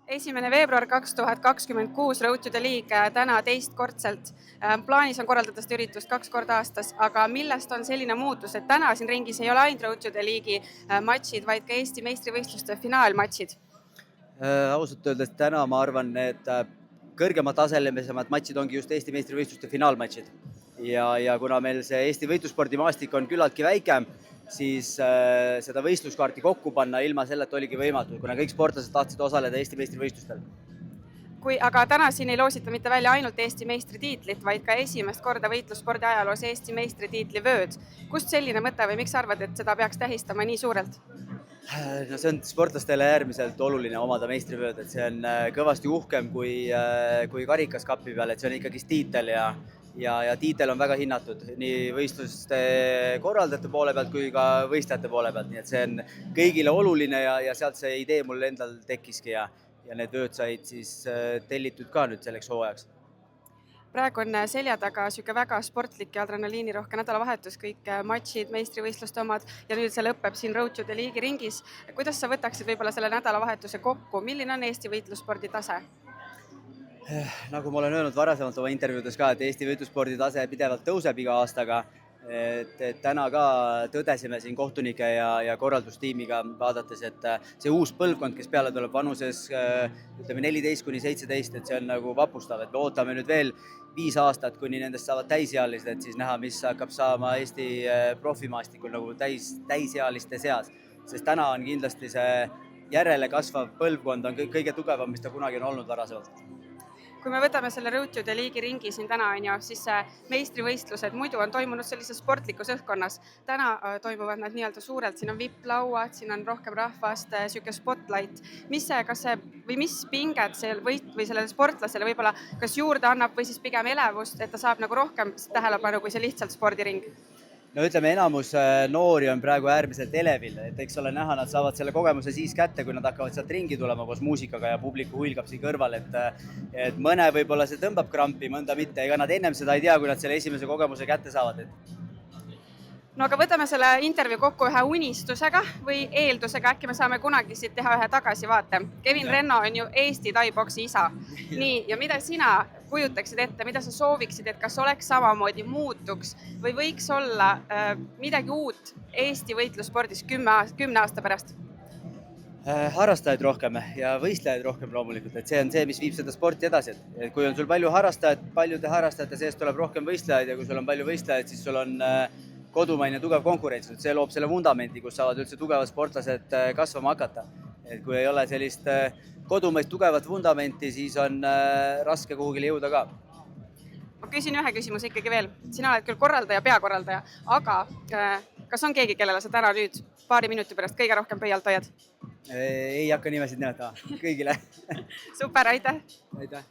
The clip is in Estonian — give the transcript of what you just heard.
1. veebruar 2026 Road to the League täna teistkordselt. Plaanis on korraldada seda üritust 2 korda aastas, aga millest on selline muutus, et täna siin ringis ei ole ainult Road to the League'i matšid, vaid ka Eesti meistrivõistluste finaalmatšid? Ausalt öeldes täna ma arvan, et kõrgema taselisemad matšid ongi just Eesti meistrivõistluste finaalmatšid. Ja kuna meil see Eesti võitluspordimaastik on küllaltki väike, siis seda võistluskaarti kokku panna ilma selleta oligi võimatu, kuna kõik sportlased tahtsid osaleda Eesti meistrivõistlustel. Aga täna siin ei loosita mitte välja ainult Eesti meistritiitlit, vaid ka esimest korda võitlusspordi ajaloos Eesti meistritiitli vööd. Kust selline mõte või miks arvad, et seda peaks tähistama nii suurelt? No see on sportlastele äärmiselt oluline omada meistrivööd, et see on kõvasti uhkem kui karikas kapi peal, et see on ikkagi tiitel ja tiitel on väga hinnatud nii võistluste korraldajate poole pealt kui ka võistlejate poole pealt, nii et see on kõigile oluline ja sealt see idee mul endal tekkiski ja need vööd said siis tellitud ka nüüd selleks hooajaks. Praegu on selja taga süke väga sportlik ja adrenaliinirohke nädalavahetus, kõik matšid, meistrivõistluste omad ja nüüd see lõpeb siin Road to the League'i ringis. Kuidas sa võtaksid võib-olla selle nädalavahetuse kokku? Milline on Eesti võitlusspordi tase? Nagu ma olen öelnud varasemalt oma intervjuudes ka, et Eesti võitlusspordi tase pidevalt tõuseb iga aastaga. Et täna ka tõdesime siin kohtunike ja korraldustiimiga vaadates, et see uus põlvkond, kes peale tuleb vanuses 14–17, et see on nagu vapustav, et me ootame nüüd veel 5 aastat, kuni nendest saavad täisealised, et siis näha, mis hakkab saama Eesti profimaastikul nagu täisealiste seas. Sest täna on kindlasti see järele kasvav põlvkond on kõige tugevam, mis ta kunagi on olnud varasemalt. Kui me võtame selle Road to the League'i ringi siin täna, siis meistrivõistlused muidu on toimunud sellises sportlikus õhkkonnas. Täna toimuvad nad nii-öelda suurelt, siin on VIP-lauad, siin on rohkem rahvast, süke spotlight. Mis pinget või sellele sportlasele võib-olla kas juurde annab või siis pigem elevust, et ta saab nagu rohkem tähelepanu kui see lihtsalt spordiring? No ütleme, enamus noori on praegu äärmiselt elevil, et eks ole näha, nad saavad selle kogemuse siis kätte, kui nad hakkavad sealt ringi tulema koos muusikaga ja publiku huilgab siin kõrval, et mõne võib-olla see tõmbab krampi, mõnda mitte, ega nad ennem seda ei tea, kui nad selle esimese kogemuse kätte saavad. No aga võtame selle intervjuu kokku ühe unistusega või eeldusega, äkki me saame kunagi siit teha ühe tagasivaate. Kevin Renno on ju Eesti tai-boksi isa. Nii, ja mida sina kujutaksid ette, mida sa sooviksid, et kas oleks samamoodi muutuks või võiks olla midagi uut Eesti võitlusspordis 10 aasta pärast? Harrastajaid rohkem ja võistlejaid rohkem loomulikult, et see on see, mis viib seda sporti edasi. Et kui on sul palju harrastajaid, paljude harrastajate sees tuleb rohkem võistlejaid ja kui sul on palju võistlejaid, siis sul on kodumaine tugev konkurents, et see loob selle vundamendi, kus saavad üldse tugevad sportlased kasvama hakata. Et kui ei ole sellist kodumaist tugevat vundamenti, siis on raske kuhugile jõuda ka. Ma küsin ühe küsimuse ikkagi veel. Sina oled küll korraldaja, peakorraldaja, aga kas on keegi, kellele sa täna nüüd paari minuti pärast kõige rohkem pöialt hoiad? Ei hakka nimesid nimetama kõigile. Super, aitäh! Aitäh!